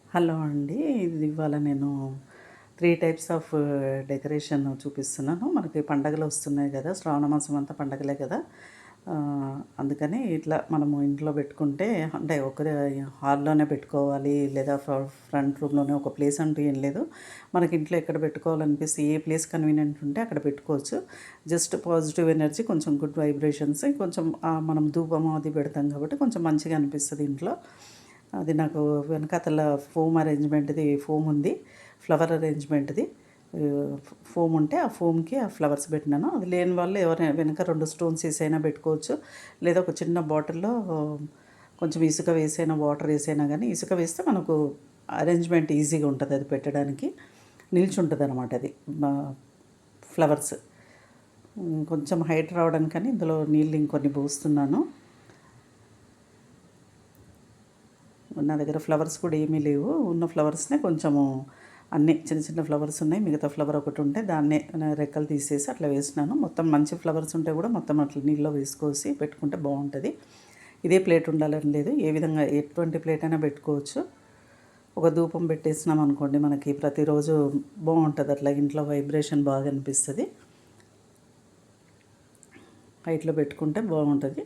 Hello అండి. ఇవాళ నేను 3 టైప్స్ ఆఫ్ డెకరేషన్ చూపిస్తున్నాను. మనకి పండగలు వస్తున్నాయి కదా! శ్రావణ మాసం అంతా పండగలే కదా! అందుకని ఇట్లా మనము ఇంట్లో పెట్టుకుంటే అంటే హాల్లోనే పెట్టుకోవాలి లేదా ఫ్రంట్ రూమ్‌లోనే ఒక ప్లేస్ అంటూ ఏం లేదు. మనకి ఇంట్లో ఎక్కడ పెట్టుకోవాలనిపిస్తే ఏ ప్లేస్ కన్వీనియంట్ ఉంటే అక్కడ పెట్టుకోవచ్చు. జస్ట్ పాజిటివ్ ఎనర్జీ, కొంచెం గుడ్ వైబ్రేషన్స్, కొంచెం మనం ధూపము అది పెడతాం కాబట్టి కొంచెం మంచిగా అనిపిస్తది ఇంట్లో. అది నాకు వెనకాతల ఫోమ్ అరేంజ్‌మెంట్‌ది ఫోమ్ ఉంది. ఫ్లవర్ అరేంజ్‌మెంట్‌ది ఫోమ్ ఉంటే ఆ ఫోమ్‌కి ఆ ఫ్లవర్స్ పెట్టినాను. అది లేని వాళ్ళు ఎవరైనా వెనక 2 స్టోన్స్ ఏసైనా పెట్టుకోవచ్చు. లేదా ఒక చిన్న బాటిల్‌లో కొంచెం ఇసుక వేసైనా, వాటర్ ఏసైనా గానీ, ఇసుక వేస్తే మనకు అరేంజ్‌మెంట్ ఈజీగా ఉంటది అది పెట్టడానికి. నిల్చుంటదనమాట అది. మా ఫ్లవర్స్. కొంచెం హైట్ రావడానికని ఇందులో నీళ్ళు ఇంకొన్ని పోస్తున్నాను. నా దగ్గర ఫ్లవర్స్ కూడా ఏమీ లేవు. ఉన్న ఫ్లవర్స్‌నే కొంచెము అన్నీ చిన్న చిన్న ఫ్లవర్స్ ఉన్నాయి. మిగతా ఫ్లవర్ ఒకటి ఉంటే దాన్నే రెక్కలు తీసేసి అట్లా వేసినాను. మొత్తం మంచి ఫ్లవర్స్ ఉంటే కూడా మొత్తం అట్లా నీళ్ళలో వేసుకోసి పెట్టుకుంటే బాగుంటుంది. ఇదే ప్లేట్ ఉండాలని లేదు. ఏ విధంగా ఎటువంటి ప్లేట్ అయినా పెట్టుకోవచ్చు. ఒక ధూపం పెట్టేసినాం అనుకోండి, మనకి ప్రతిరోజు బాగుంటుంది. అట్లా ఇంట్లో వైబ్రేషన్ బాగా అనిపిస్తుంది. హైట్లో పెట్టుకుంటే బాగుంటుంది.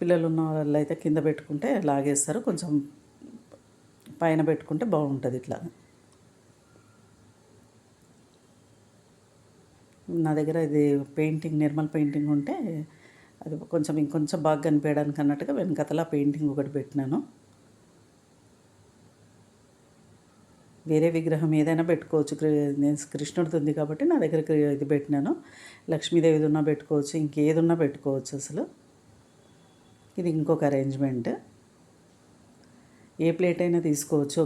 పిల్లలు ఉన్న వాళ్ళు అయితే కింద పెట్టుకుంటే లాగేస్తారు. కొంచెం పైన పెట్టుకుంటే బాగుంటుంది ఇట్లా. నా దగ్గర ఇది పెయింటింగ్, నిర్మల్ పెయింటింగ్ ఉంటే అది కొంచెం ఇంకొంచెం బాగా కనిపించడానికి అన్నట్టుగా వెనకతల పెయింటింగ్ ఒకటి పెట్టినాను. వేరే విగ్రహం ఏదైనా పెట్టుకోవచ్చు. నేను కృష్ణుడిది ఉంది కాబట్టి నా దగ్గర ఇది పెట్టినాను. లక్ష్మీదేవిది ఉన్నా పెట్టుకోవచ్చు, ఇంకేదున్నా పెట్టుకోవచ్చు అసలు. ఇది ఇంకొక అరేంజ్మెంట్. ఏ ప్లేట్ అయినా తీసుకోవచ్చు.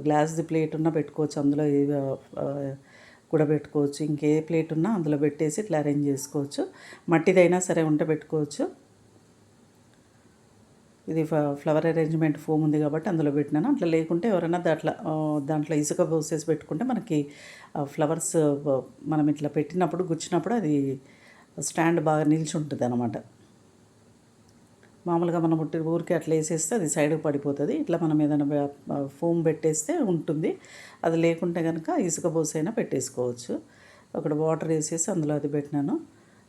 గ్లాస్‌ది ప్లేట్ ఉన్నా పెట్టుకోవచ్చు. అందులో కూడా పెట్టుకోవచ్చు. ఇంకే ప్లేట్ ఉన్నా అందులో పెట్టేసి ఇట్లా అరేంజ్ చేసుకోవచ్చు. మట్టిదైనా సరే ఉంటే పెట్టుకోవచ్చు. ఇది ఫ్లవర్ అరేంజ్మెంట్ ఫోమ్ ఉంది కాబట్టి అందులో పెట్టినాను. అట్లా లేకుంటే ఎవరైనా దాంట్లో ఇసుక పోసేసి పెట్టుకుంటే మనకి ఫ్లవర్స్ మనం ఇట్లా పెట్టినప్పుడు గుచ్చినప్పుడు అది స్టాండ్ బాగా నిల్చుంటుందనమాట. మామూలుగా మనం ఊరికే అట్లా వేసేస్తే అది సైడ్కి పడిపోతుంది. ఇట్లా మనం ఏదైనా ఫోమ్ పెట్టేస్తే ఉంటుంది. అది లేకుంటే కనుక ఇసుక పోసైనా పెట్టేసుకోవచ్చు. అక్కడ వాటర్ వేసేసి అందులో అది పెట్టినాను.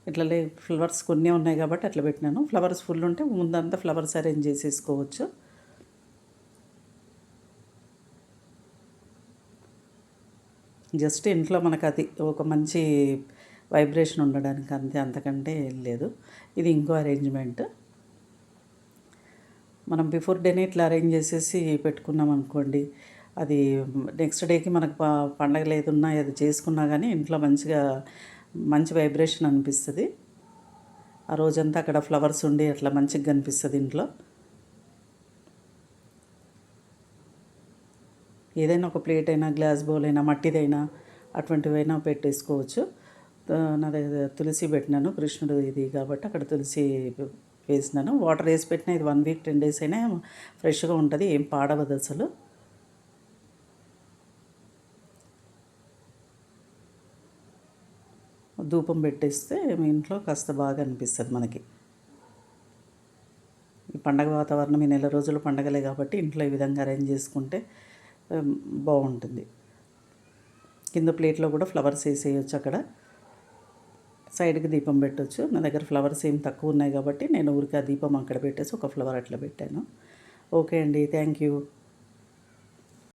ఇట్లా ఫ్లవర్స్ కొన్ని ఉన్నాయి కాబట్టి అట్లా పెట్టినాను. ఫ్లవర్స్ ఫుల్ ఉంటే ముందంతా ఫ్లవర్స్ అరేంజ్ చేసేసుకోవచ్చు. జస్ట్ ఇంట్లో మనకు అది ఒక మంచి వైబ్రేషన్ ఉండడానికి అంతే, అంతకంటే ఏం లేదు. ఇది ఇంకో అరేంజ్మెంట్. మనం బిఫోర్ డేనే ఇట్లా అరేంజ్ చేసేసి పెట్టుకున్నాం అనుకోండి, అది నెక్స్ట్ డేకి మనకు పండగలు ఏదున్నా ఏది చేసుకున్నా కానీ ఇంట్లో మంచి వైబ్రేషన్ అనిపిస్తుంది. ఆ రోజంతా అక్కడ ఫ్లవర్స్ ఉండి అట్లా మంచిగా కనిపిస్తుంది ఇంట్లో. ఏదైనా ఒక ప్లేట్ అయినా, గ్లాస్ బౌల్ అయినా, మట్టిదైనా అటువంటివైనా పెట్టేసుకోవచ్చు. నా దగ్గర తులసి పెట్టినాను, కృష్ణుడు ఇది కాబట్టి అక్కడ తులసి వేసినాను. వాటర్ వేసి పెట్టినా ఇది 1 వీక్ 10 డేస్ అయినా ఫ్రెష్గా ఉంటుంది, ఏం పాడవదు అసలు. ధూపం పెట్టేస్తే మీ ఇంట్లో కాస్త బాగా అనిపిస్తుంది మనకి. ఈ పండగ వాతావరణం ఈ నెల రోజులు పండగలే కాబట్టి ఇంట్లో ఈ విధంగా అరేంజ్ చేసుకుంటే బాగుంటుంది. కింద ప్లేట్లో కూడా ఫ్లవర్స్ వేసేయచ్చు. అక్కడ సైడ్కి దీపం పెట్టవచ్చు. నా దగ్గర ఫ్లవర్స్ ఏం తక్కువ ఉన్నాయి కాబట్టి నేను ఊరికే ఆ దీపం అక్కడ పెట్టేసి ఒక ఫ్లవర్ అట్లా పెట్టాను. ఓకే అండి, థ్యాంక్ యూ.